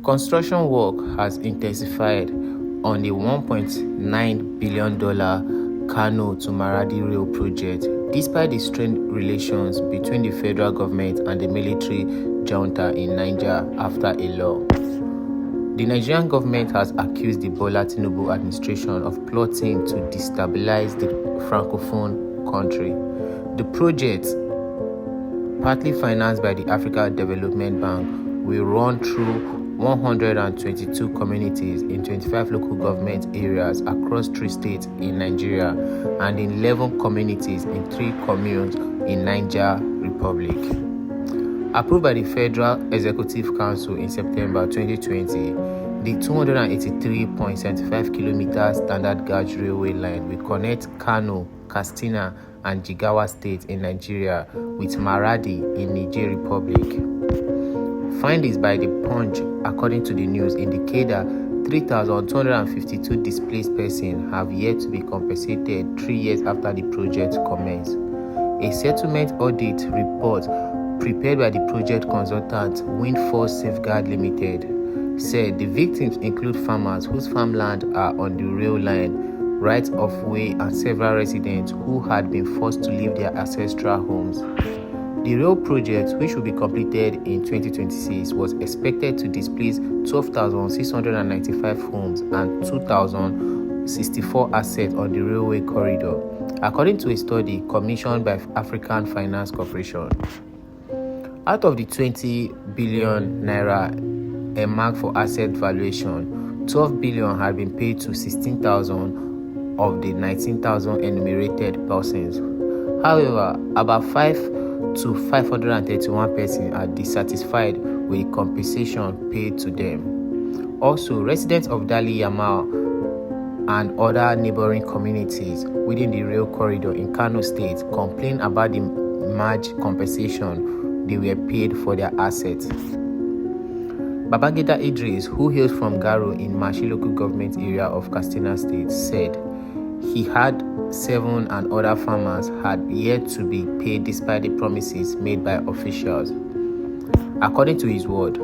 Construction work has intensified on the $1.9 billion Kano to Maradi rail project, despite the strained relations between the federal government and the military junta in Niger after a law. The Nigerian government has accused the Bola Tinubu administration of plotting to destabilize the francophone country. The project, partly financed by the Africa Development Bank, will run through 122 communities in 25 local government areas across 3 states in Nigeria and in 11 communities in 3 communes in Niger Republic. Approved by the Federal Executive Council in September 2020, the 283.75 km standard gauge railway line will connect Kano, Katsina, and Jigawa states in Nigeria with Maradi in Niger Republic. Findings by the Punch, according to the news, indicate that 3,252 displaced persons have yet to be compensated 3 years after the project commenced. A settlement audit report prepared by the project consultant Windforce Safeguard Limited said the victims include farmers whose farmland are on the rail line, right of way, and several residents who had been forced to leave their ancestral homes. The rail project, which will be completed in 2026, was expected to displace 12,695 homes and 2,064 assets on the railway corridor, according to a study commissioned by African Finance Corporation. Out of the 20 billion naira earmarked for asset valuation, 12 billion had been paid to 16,000 of the 19,000 enumerated persons. However, about 5 to 531 persons are dissatisfied with the compensation paid to them. Also, residents of Dali Yamal and other neighboring communities within the rail corridor in Kano State complain about the large compensation they were paid for their assets. Babangida Idris, who hails from Garo in Mashi local government area of Katsina State, said he had 7 and other farmers had yet to be paid despite the promises made by officials. According to his word,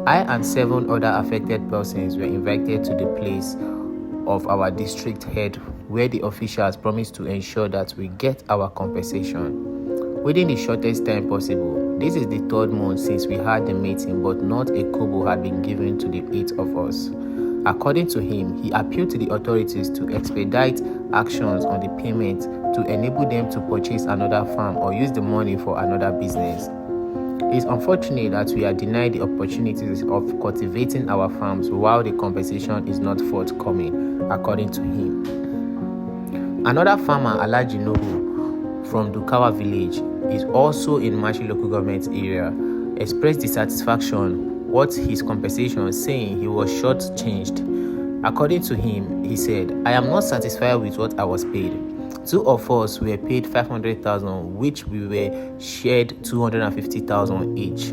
I and 7 other affected persons were invited to the place of our district head where the officials promised to ensure that we get our compensation within the shortest time possible. This is the 3rd month since we had the meeting, but not a kobo had been given to the 8 of us. According to him, he appealed to the authorities to expedite actions on the payment to enable them to purchase another farm or use the money for another business. It is unfortunate that we are denied the opportunities of cultivating our farms while the compensation is not forthcoming, according to him. Another farmer, Alhaji Nuhu, from Dukawa village, is also in Mashi local government area, expressed dissatisfaction with his compensation, saying he was shortchanged. According to him, he said, I am not satisfied with what I was paid. 2 of us were paid 500,000, which we were shared 250,000 each.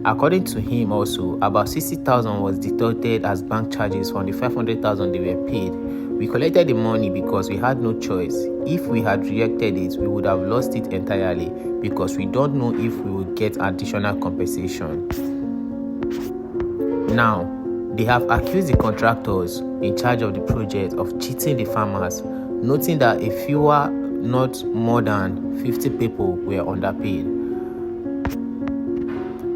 According to him also, about 60,000 was deducted as bank charges from the 500,000 they were paid. We collected the money because we had no choice. If we had rejected it, we would have lost it entirely because we don't know if we will get additional compensation. Now, they have accused the contractors in charge of the project of cheating the farmers, noting that a fewer, not more than 50 people were underpaid.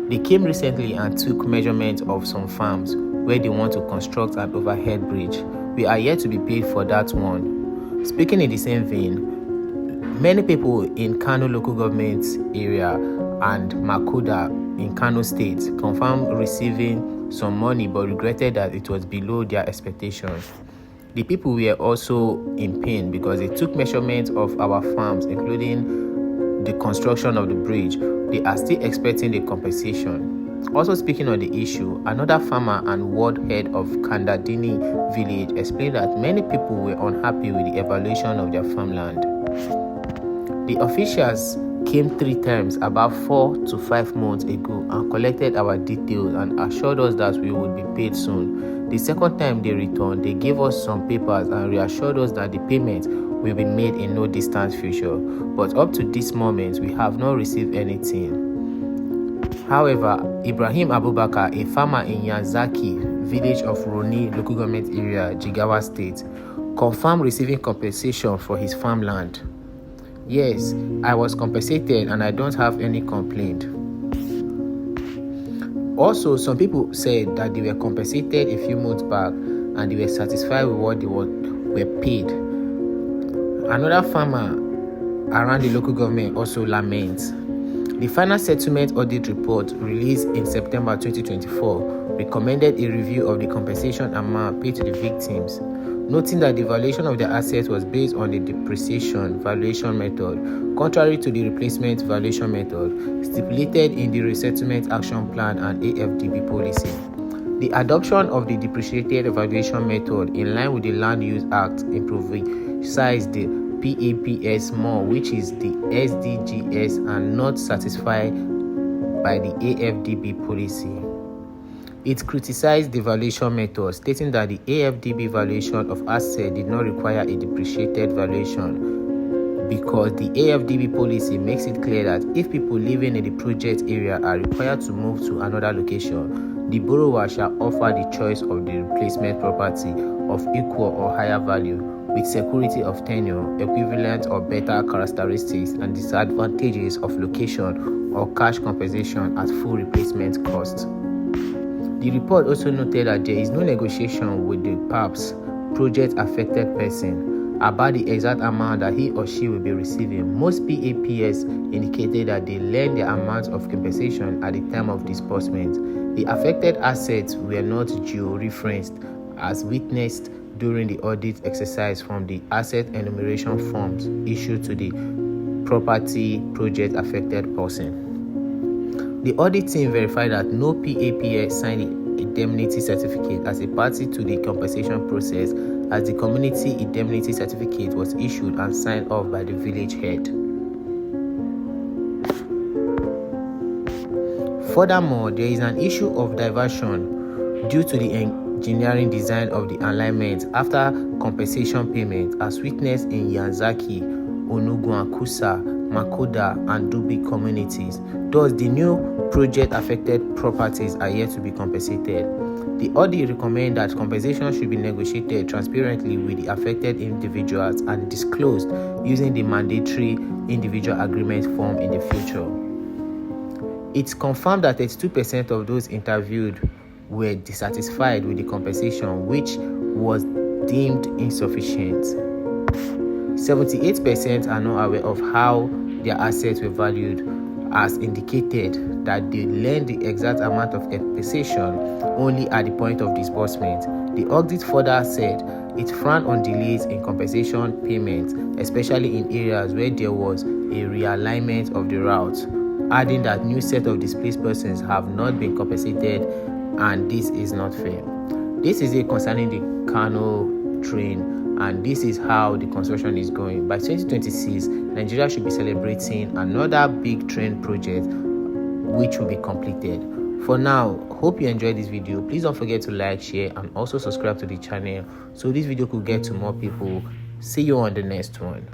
They came recently and took measurements of some farms where they want to construct an overhead bridge. We are yet to be paid for that one. Speaking in the same vein, many people in Kano local government area and Makuda in Kano State confirmed receiving some money but regretted that it was below their expectations. The people were also in pain because they took measurements of our farms, including the construction of the bridge. They are still expecting the compensation. Also speaking on the issue, another farmer and ward head of Kandadini village explained that many people were unhappy with the evaluation of their farmland. The officials came 3 times about 4 to 5 months ago and collected our details and assured us that we would be paid soon. The second time they returned, they gave us some papers and reassured us that the payment will be made in no distant future. But up to this moment, we have not received anything. However, Ibrahim Abubakar, a farmer in Yanzaki village of Roni local government area, Jigawa State, confirmed receiving compensation for his farmland. Yes, I was compensated and I don't have any complaint. Also, some people said that they were compensated a few months back and they were satisfied with what they were paid. Another farmer around the local government also laments. The final settlement audit report released in September 2024 recommended a review of the compensation amount paid to the victims, noting that the valuation of their assets was based on the depreciation valuation method, contrary to the replacement valuation method stipulated in the Resettlement Action Plan and AFDB policy. The adoption of the depreciated valuation method in line with the Land Use Act improvised the PAPS more, which is the SDGs, and not satisfied by the AFDB policy. It criticized the valuation method, stating that the AFDB valuation of assets did not require a depreciated valuation because the AFDB policy makes it clear that if people living in the project area are required to move to another location, the borrower shall offer the choice of the replacement property of equal or higher value with security of tenure, equivalent or better characteristics, and disadvantages of location or cash compensation at full replacement cost. The report also noted that there is no negotiation with the PAPS, project affected person, about the exact amount that he or she will be receiving. Most PAPS indicated that they learned the amount of compensation at the time of disbursement. The affected assets were not geo-referenced as witnessed during the audit exercise from the asset enumeration forms issued to the property project affected person. The audit team verified that no PAPS signed the indemnity certificate as a party to the compensation process, as the community indemnity certificate was issued and signed off by the village head. Furthermore, there is an issue of diversion due to the engineering design of the alignment after compensation payment, as witnessed in Yanzaki, Onuguan-Kusa, Makoda, and Dubi communities. Thus, the new project-affected properties are yet to be compensated. The audit recommends that compensation should be negotiated transparently with the affected individuals and disclosed using the mandatory individual agreement form in the future. It's confirmed that 32% of those interviewed were dissatisfied with the compensation, which was deemed insufficient. 78% are not aware of how their assets were valued, as indicated that they learned the exact amount of compensation only at the point of disbursement. The audit further said it frowned on delays in compensation payments, especially in areas where there was a realignment of the route, adding that new set of displaced persons have not been compensated and this is not fair. This is it concerning the Kano train, and this is how the construction is going. By 2026, Nigeria should be celebrating another big train project which will be completed. For now, hope you enjoyed this video. Please don't forget to like, share, and also subscribe to the channel so this video could get to more people. See you on the next one.